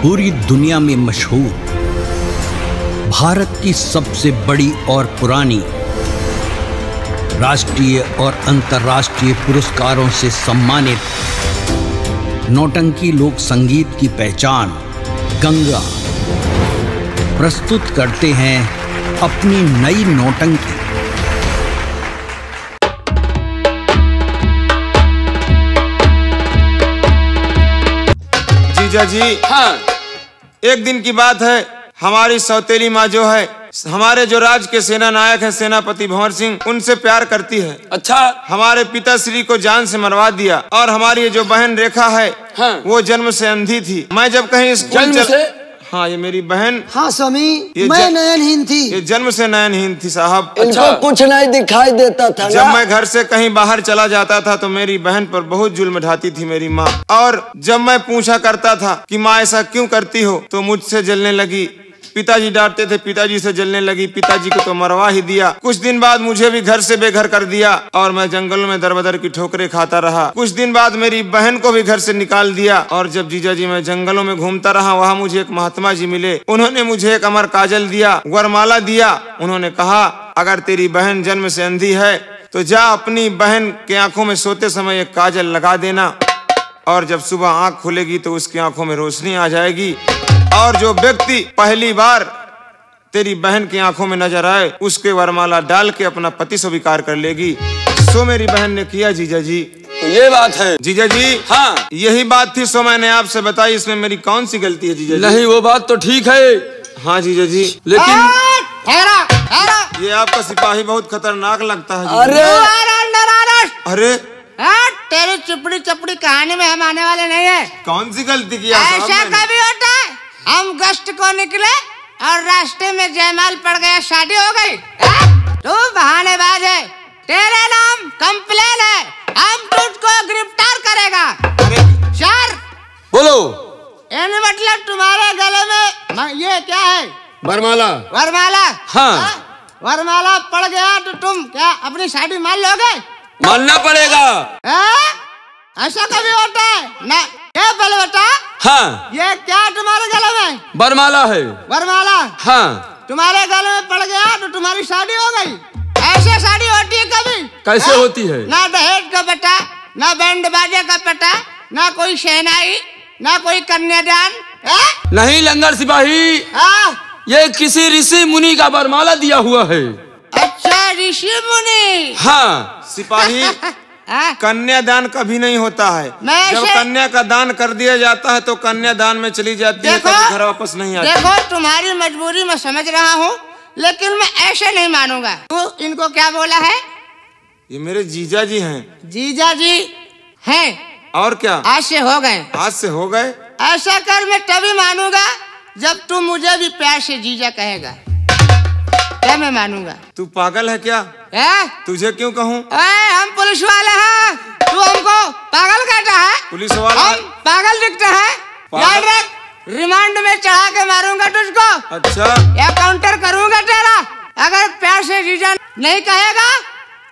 पूरी दुनिया में मशहूर, भारत की सबसे बड़ी और पुरानी, राष्ट्रीय और अंतर्राष्ट्रीय पुरस्कारों से सम्मानित नौटंकी लोक संगीत की पहचान गंगा प्रस्तुत करते हैं अपनी नई नौटंकी। जीजा जी, हाँ। एक दिन की बात है, हमारी सौतेली माँ जो है, हमारे जो राज्य के सेना नायक है सेनापति भंवर सिंह, उनसे प्यार करती है। अच्छा। हमारे पिताश्री को जान से मरवा दिया। और हमारी ये जो बहन रेखा है, हाँ। वो जन्म से अंधी थी। मैं जब कहीं जन्म से? हाँ, ये मेरी बहन। हाँ स्वामी, मैं नयनहीन थी। ये जन्म से नयनहीन थी साहब। इनको कुछ नहीं दिखाई देता था। जब मैं घर से कहीं बाहर चला जाता था तो मेरी बहन पर बहुत जुल्म ढाती थी मेरी माँ। और जब मैं पूछा करता था कि माँ ऐसा क्यों करती हो, तो मुझसे जलने लगी। पिताजी डांटते थे, पिताजी से जलने लगी। पिताजी को तो मरवा ही दिया। कुछ दिन बाद मुझे भी घर से बेघर कर दिया और मैं जंगलों में दर-बदर की ठोकरें खाता रहा। कुछ दिन बाद मेरी बहन को भी घर से निकाल दिया। और जब जीजा जी मैं जंगलों में घूमता रहा, वहाँ मुझे एक महात्मा जी मिले। उन्होंने मुझे एक अमर काजल दिया, वरमाला दिया। उन्होंने कहा, अगर तेरी बहन जन्म से अंधी है तो जा अपनी बहन के आंखों में सोते समय एक काजल लगा देना, और जब सुबह आंख खुलेगी तो उसकी आंखों में रोशनी आ जाएगी। और जो व्यक्ति पहली बार तेरी बहन की आंखों में नजर आए, उसके वरमाला डाल के अपना पति स्वीकार कर लेगी। सो मेरी बहन ने किया जीजा जी। तो ये बात है जीजा जी। हाँ, यही बात थी, सो मैंने आपसे बताई। इसमें मेरी कौन सी गलती है जीजा जी? नहीं, वो बात तो ठीक है। हाँ जीजा जी, लेकिन ये आपका सिपाही बहुत खतरनाक लगता है। अरे अरे तेरी चिपड़ी चपड़ी कहानी में हम आने वाले नहीं है। कौन सी गलती किया? ऐसा कभी होता है? हम गश्त को निकले और रास्ते में जयमाल पड़ गया, शादी हो गई। तू बहानेबाज है, तेरे नाम कंप्लेन है, हम तुझको गिरफ्तार करेगा। सर बोलो। यानी मतलब तुम्हारे गले में ये क्या है? वरमाला। वरमाला? हाँ। वरमाला पड़ गया तो तुम क्या अपनी शादी मान लोगे? मानना पड़ेगा। ऐसा कभी होता है ना? क्या पहले बता। हाँ। ये क्या तुम्हारे गले में? वरमाला है। वरमाला? हाँ। तुम्हारे गले में पड़ गया तो तुम्हारी शादी हो गई। ऐसे शादी होती है कभी? कैसे होती है? ना दहेज का पता, ना बैंड बाजे का पता, ना कोई शहनाई, ना कोई कन्यादान। नहीं लंगर सिपाही, ये किसी ऋषि मुनि का वरमाला दिया हुआ है। अच्छा, ऋषि मुनि। हाँ। सिपाही, कन्यादान कभी नहीं होता है। जब कन्या का दान कर दिया जाता है तो कन्यादान में चली जाती है, कभी घर वापस नहीं आती। देखो, तुम्हारी मजबूरी मैं समझ रहा हूँ, लेकिन मैं ऐसे नहीं मानूंगा। तू इनको क्या बोला है? ये मेरे जीजा जी हैं। जीजा जी हैं? और क्या? आज से हो गए। आज से हो गए? ऐसा कर मैं तभी मानूंगा जब तू मुझे भी प्यार से जीजा कहेगा, क्या मैं मानूंगा। तू पागल है क्या? तुझे क्यों कहूँ? हम पुलिस वाले हैं, तू हमको पागल कहता है? पुलिस वाला? हम पागल दिखते हैं? याद रख, रिमांड में चढ़ा के मारूंगा तुझको। अच्छा। या काउंटर करूंगा तेरा। अगर प्यार से जीजा नहीं कहेगा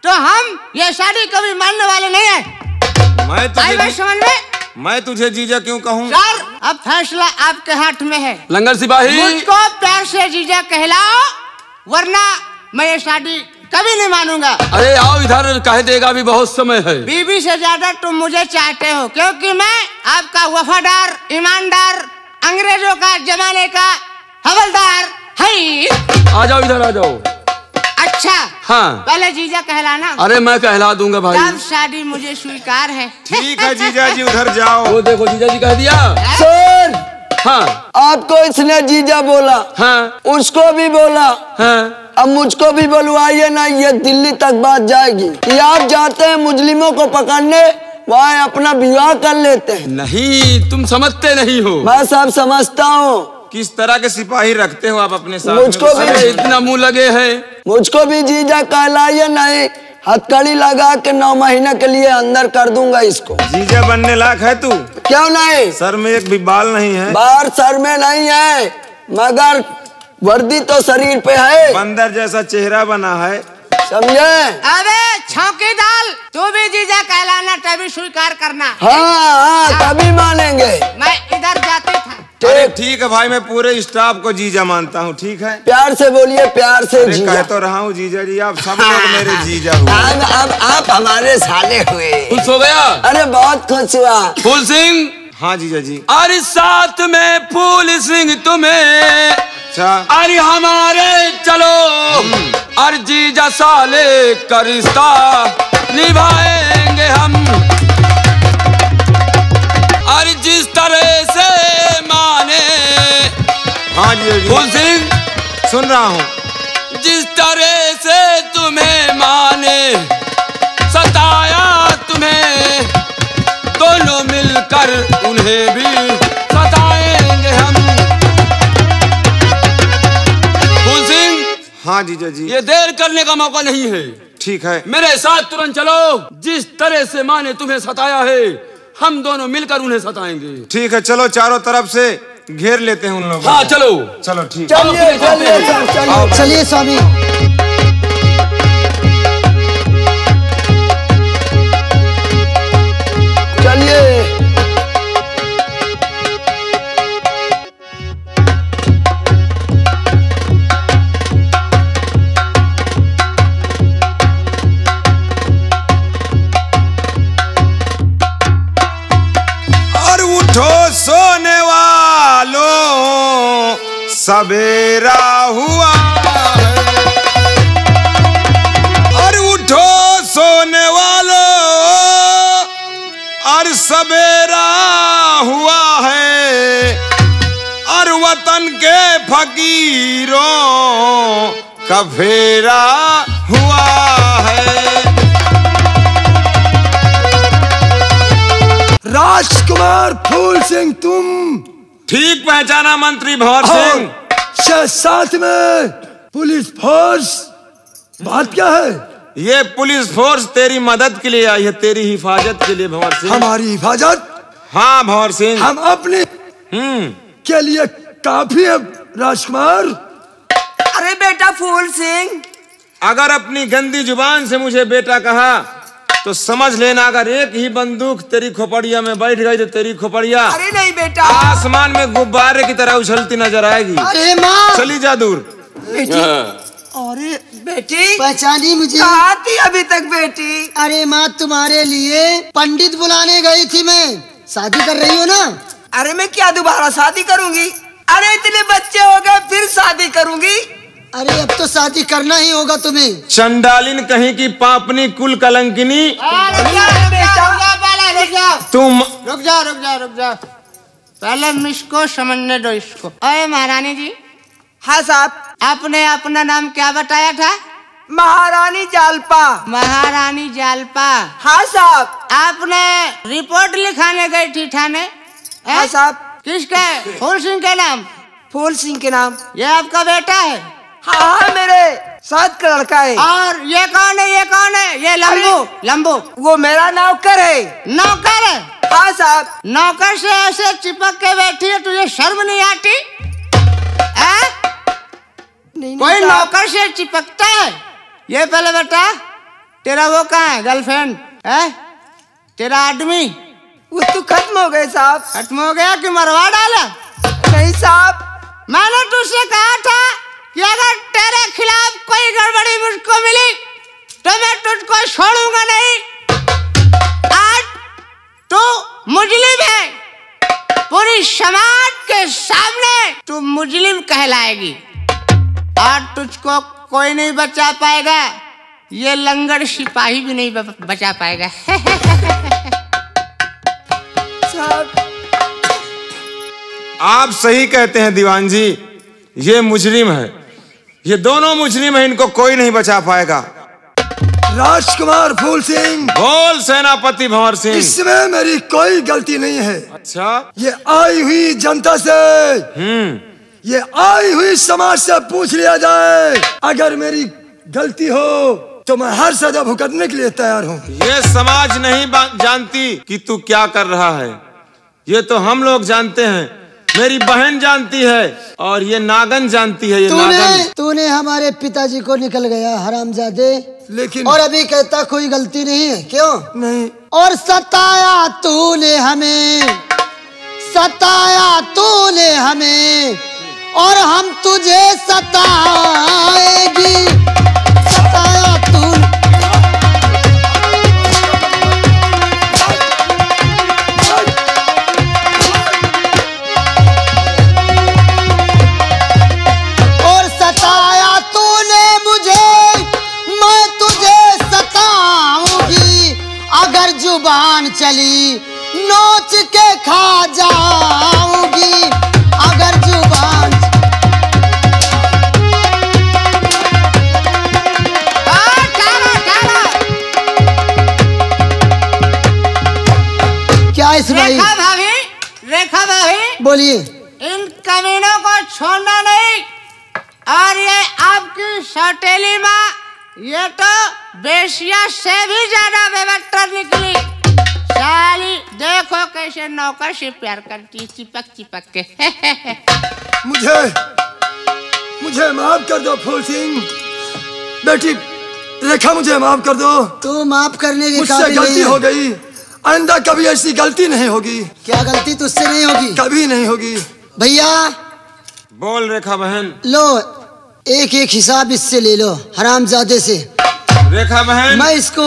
तो हम ये शादी कभी मानने वाले नहीं है। मैं तुझे जीजा क्यों कहूँ? सर, अब फैसला आपके हाथ में है। लंगर सिपाही, मुझको प्यार से जीजा कहलाओ, वरना मैं ये शादी कभी नहीं मानूंगा। अरे आओ इधर, कह देगा भी बहुत समय है। बीबी से ज्यादा तुम मुझे चाहते हो, क्योंकि मैं आपका वफादार, ईमानदार, अंग्रेजों का जमाने का हवलदार है। आ जाओ इधर, आ जाओ। अच्छा। हाँ। पहले जीजा कहलाना। अरे मैं कहला दूंगा भाई। तब शादी मुझे स्वीकार है। ठीक है जीजा जी, उधर जाओ। वो देखो जीजा जी कह दिया। सर। हाँ। आपको इसने जीजा बोला। हाँ। उसको भी बोला। हाँ। अब मुझको भी बुलवाइए ना, ये दिल्ली तक बात जाएगी कि आप जाते हैं मुजरिमों को पकड़ने, वहाँ अपना विवाह कर लेते हैं। नहीं, तुम समझते नहीं हो। मैं सब समझता हूँ। किस तरह के सिपाही रखते हो आप अपने साथ? मुझको भी इतना मुंह लगे हैं। मुझको भी जीजा कहलाइए, नहीं हथकड़ी लगा के 9 महीने के लिए अंदर कर दूंगा इसको। जीजा बनने लायक है तू? क्यों नहीं? सर में एक भी बाल नहीं है। बाल सर में नहीं है, मगर वर्दी तो शरीर पे है। बंदर जैसा चेहरा बना है। समझे? अबे छौकी डाल, तू भी जीजा कहलाना, तभी स्वीकार करना। हाँ तभी मानेंगे। मैं इधर जाती था। अरे ठीक है भाई, मैं पूरे स्टाफ को जीजा मानता हूँ। ठीक है, प्यार से बोलिए, प्यार से जीजा। कह तो रहा हूँ जीजा जी, आप सब लोग मेरे जीजा हुए। अब आप हमारे साले हुए। खुश हो गया? अरे बहुत खुश हुआ। फूल सिंह। हाँ जीजा जी। अरे साथ में फूल सिंह तुम्हें, अच्छा अरे हमारे चलो, अरे जीजा साले का रिश्ता निभाएंगे हम। अरे जिस तरह से माने, हाँ जीजा जी। फूल सिंह सुन रहा हूँ। जिस तरह से तुम्हें माने, सताया तुम्हें, दोनों मिलकर उन्हें भी सताएंगे हम। फूल सिंह। हाँ जीजा जी। ये देर करने का मौका नहीं है। ठीक है, मेरे साथ तुरंत चलो। जिस तरह से माँ ने तुम्हें सताया है, हम दोनों मिलकर उन्हें सताएंगे। ठीक है, चलो चारों तरफ से घेर लेते हैं उन लोगों हाँ को। चलो। चलो ठीक। चलिए चलिए चलिए चलिए स्वामी। चलिए। और उठो सोने वालों, सवेरा हुआ है। और उठो सोने वालों, और सवेरा हुआ है। और वतन के फकीरों का फेरा हुआ है। राजकुमार फूल सिंह, तुम ठीक पहचाना मंत्री भंवर सिंह। साथ में पुलिस फोर्स, बात क्या है? ये पुलिस फोर्स तेरी मदद के लिए आई है, तेरी हिफाजत के लिए भंवर सिंह। हमारी हिफाजत? हाँ भंवर सिंह। हम अपने के लिए काफी है राजकुमार। अरे बेटा फूल सिंह, अगर अपनी गंदी जुबान से मुझे बेटा कहा तो समझ लेना, अगर एक ही बंदूक तेरी खोपड़िया में बैठ गई तो तेरी खोपड़िया अरे नहीं बेटा। आसमान में गुब्बारे की तरह उछलती नजर आएगी। अरे माँ, चली जा दूर। बेटी। अरे बेटी, पहचानी मुझे? कहाँ थी अभी तक बेटी? अरे माँ, तुम्हारे लिए पंडित बुलाने गई थी मैं। शादी कर रही हो ना? अरे मैं क्या दोबारा शादी करूंगी? अरे इतने बच्चे हो गए, फिर शादी करूंगी? अरे अब तो शादी करना ही होगा तुम्हें। चंडालिन कहीं की पापनी कुल कलंकिनी। रुक जाओ। पहले मुझको समझने दो इसको। अरे महारानी जी। हाँ साहब। आपने अपना नाम क्या बताया था? महारानी जालपा। महारानी जालपा। हाँ साहब। आपने रिपोर्ट लिखाने गई थी थाने? हाँ साहब। किसके? फूल सिंह के नाम? फूल सिंह के नाम। ये आपका बेटा है? हाँ मेरे साथ का लड़का है। और ये कौन है? ये लंबू। वो मेरा नौकर है। नौकर है? हाँ साहब। नौकर से ऐसे चिपक के बैठी है, तुझे शर्म नहीं आती? कोई नौकर से चिपकता है? ये पहले बता, तेरा वो कहाँ है गर्लफ्रेंड है? तेरा आदमी? वो तो खत्म हो गए साहब। खत्म हो गया कि मरवा डाला? नहीं साहब, मैंने तुझसे कहा था कि अगर तेरे खिलाफ कोई गड़बड़ी मुझको मिली तो मैं तुझको छोड़ूंगा नहीं। आज तू मुजरिम है, पूरी समाज के सामने तू मुजरिम कहलाएगी और तुझको कोई नहीं बचा पाएगा। ये लंगड़ सिपाही भी नहीं बचा पाएगा। आप सही कहते हैं दीवान जी, ये मुजरिम है, ये दोनों मुजरिम है, इनको कोई नहीं बचा पाएगा। राजकुमार फूल सिंह। बोल सेनापति भंवर सिंह। इसमें मेरी कोई गलती नहीं है। अच्छा? ये आई हुई जनता से, ये आई हुई समाज से पूछ लिया जाए, अगर मेरी गलती हो तो मैं हर सजा भुगतने के लिए तैयार हूँ। ये समाज नहीं जानती कि तू क्या कर रहा है, ये तो हम लोग जानते हैं। मेरी बहन जानती है और ये नागन जानती है। ये नागन तूने हमारे पिताजी को निकल गया हरामजादे, लेकिन और अभी कहता कोई गलती नहीं है, क्यों नहीं। और सताया तूने हमें, सताया तूने हमें, और हम तुझे सताएगी, सताया तूने। और सताया तूने मुझे, मैं तुझे सताऊंगी, अगर जुबान चली नोच के खा जाऊंगी, अगर जुबान। क्या इस भाई? रेखा भाभी बोलिए। इन कमीनों को छोड़ना नहीं, और ये आपकी सौतेली माँ, ये तो बेशिया से भी ज्यादा बेवक्टर निकली। साली देखो कैसे नौकर से प्यार करती, चिपक चिपक के। मुझे माफ कर दो फूल सिंह। बेटी रेखा, मुझे माफ कर दो। तू माफ करने की मुझसे गलती हो गई, आइंदा कभी ऐसी गलती नहीं होगी। क्या गलती तुझसे नहीं होगी? कभी नहीं होगी। भैया बोल रेखा बहन। लो, एक एक हिसाब इससे ले लो, हरामजादे से। रेखा बहन, मैं इसको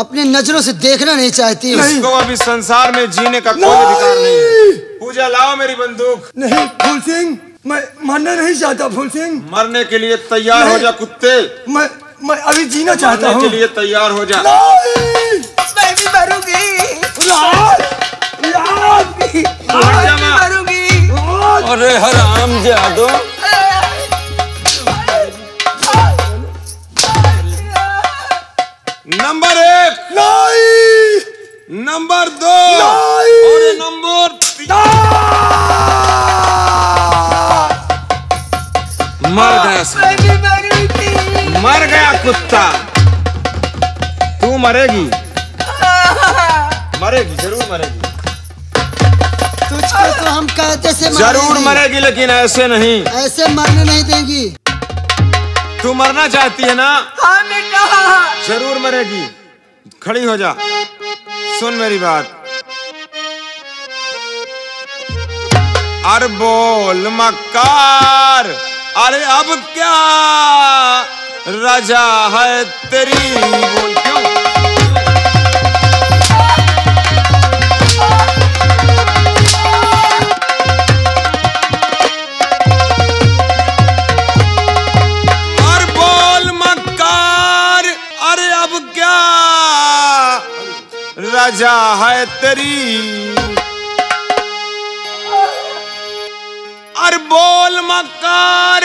अपने नजरों से देखना नहीं चाहती हूँ। इसको अभी संसार में जीने का कोई अधिकार नहीं है। पूजा लाओ मेरी बंदूक। नहीं फूल सिंह, मैं मरना नहीं चाहता। फूल सिंह, मरने के लिए तैयार हो जा कुत्ते। मैं अभी जीना चाहता हूँ। मरने के लिए तैयार हो जा। मैं भी मरूंगी। मरूंगी। अरे हराम जादो, नंबर 1 नहीं, नंबर 2 नहीं, और नंबर 3। मर गया, मर गया कुत्ता। तू मरेगी, मरेगी, जरूर मरेगी। तुझको तो हम कहते से जरूर मरेगी, लेकिन ऐसे नहीं। ऐसे मरने नहीं देंगी। तू मरना चाहती है ना? हाँ बेटा। जरूर मरेगी। खड़ी हो जा, सुन मेरी बात। अरे बोल मक्कार, अरे अब क्या राजा है तेरी, बोल क्यों? अरे बोल मक्कार, अरे अब क्या राजा है तेरी। अरे बोल मक्कार,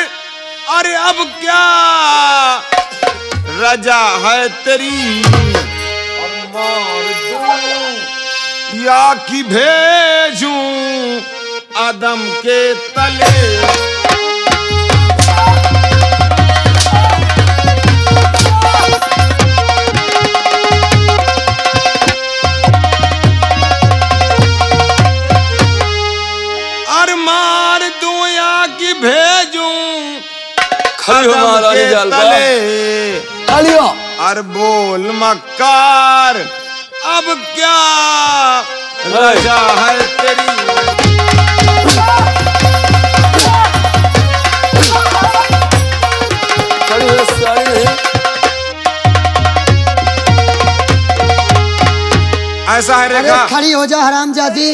अरे अब क्या राजा है तेरी। और मार दूं या कि भेजूं आदम के तले। भेजूं महारानी जाल अलियो। अर बोल मक्कार, अब क्या राजा है तेरी। ऐसा है रेखा। खड़ी हो जा हरामजादी।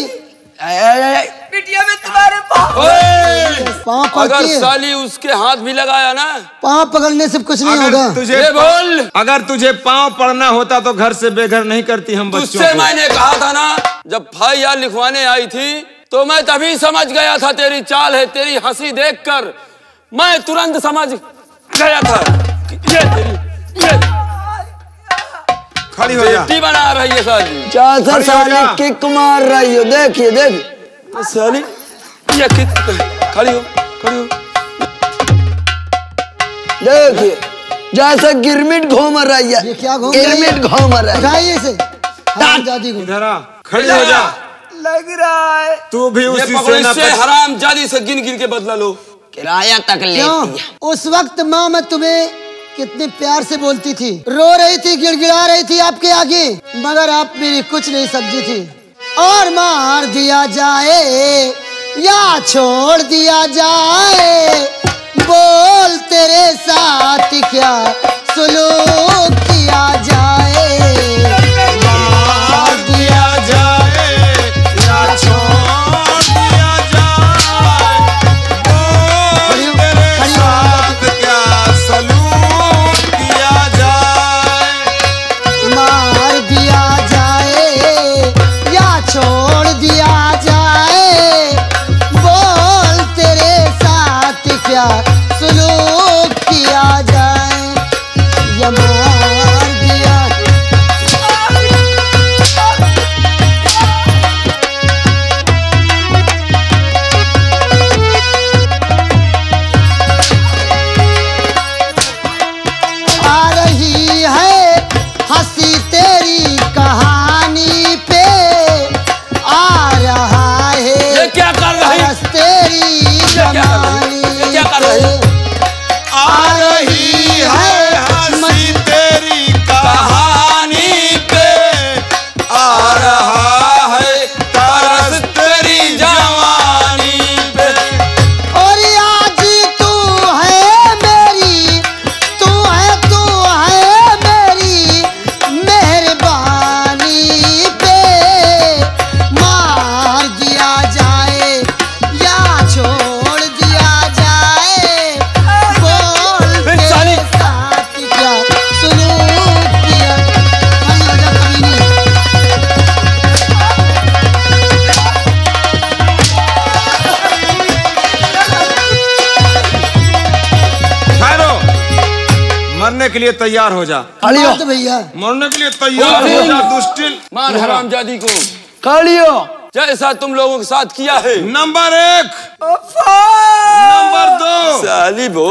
बिटिया में तुम्हारे पाँव अगर साली उसके हाथ भी लगाया ना, पाँव पकड़ने से कुछ नहीं होगा। तुझे बोल, अगर तुझे पाँव पड़ना होता तो घर से बेघर नहीं करती हम बच्चों तुझसे मैंने कहा था ना, जब FIR लिखवाने आई थी तो मैं तभी समझ गया था तेरी चाल है। तेरी हंसी देखकर मैं तुरंत समझ गया था ये तेरी खड़ी हो जा। बेटी बना रही है साली। चाचा साली किक मार रही हो, देखिए देख साली ये किक। खड़ी हो, खड़ी हो। देखिए जैसे गिरमिट घूम रही है। ये क्या घूम गिरमिट घूम रही है। उठाइए इसे हरामजादी को। इधर आ, खड़ी हो जा। लग रहा है। तू भी ये उसी पकड़ो, सेना इससे पे हराम जादी से गिन गिन के बदला लो। किराया तक क्यों? लेती है। उस वक्त माँ मैं तुम्हें कितने प्यार से बोलती थी, रो रही थी, गिड़गिड़ा रही थी आपके आगे, मगर आप मेरी कुछ नहीं समझी थी। और मार दिया जाए या छोड़ दिया जाए, बोल तेरे साथ क्या सुलूक किया जाए। मार दिया जाए या छोड़ दिया जाए, बोल तेरे साथ क्या सलूक किया जाए। मार दिया जाए या छोड़ दिया जाए, बोल तेरे साथ क्या सुलूक किया जाए। या मार दिया आ रही है हंसी तेरी कहानी पे, आ रहा है ये क्या कर रही? तरस तेरी क्या कर रही? ये क्या कर रही? आ रही है हंसी तेरी कहानी पे, आ रहा है तरस तेरी जवानी पे। और आज तू है मेरी, तू है मेरी मेहरबानी पे। मार दिया जाए या छोड़ दिया जाए, बोल तेरे साली। साथ क्या सुलूक किया। हरी हो जा कमीनी। ठहरो, मरने के लिए तैयार हो जा, मार दो भैया। मरने के लिए तैयार हो जा दुष्टिल। मार हराम जादी को, कालियो जैसा तुम लोगों के साथ किया है। नंबर 1, नंबर 2, साली बो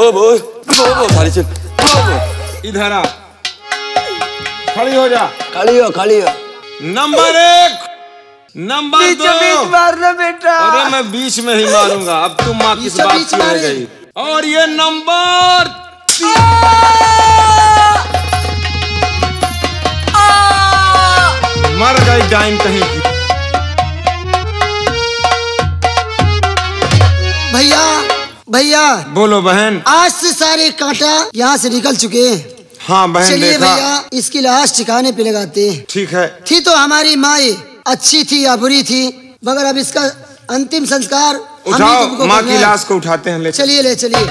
साली चल बो। इधर आ, खड़ी हो जा। कालियो नंबर 1, नंबर बीचों 2। बीच मारना बेटा। अरे मैं बीच में ही मारूंगा, अब तुम माँ किस बीचों बात बीच की रह मारे। गई। और ये नंबर 3। मर गई डाइन कहीं की। भैया भैया, बोलो बहन। आज से सारे कांटा यहाँ से निकल चुके हैं। हाँ बहन, चलिए देखा। भैया, इसकी लाश ठिकाने पे लगाते हैं। ठीक है। थी तो हमारी माँ अच्छी थी या बुरी थी, मगर अब इसका अंतिम संस्कार हम ही उठाओ, तुमको माँ करना की है। लाश को उठाते हैं, ले चल। चलिए ले चलिए।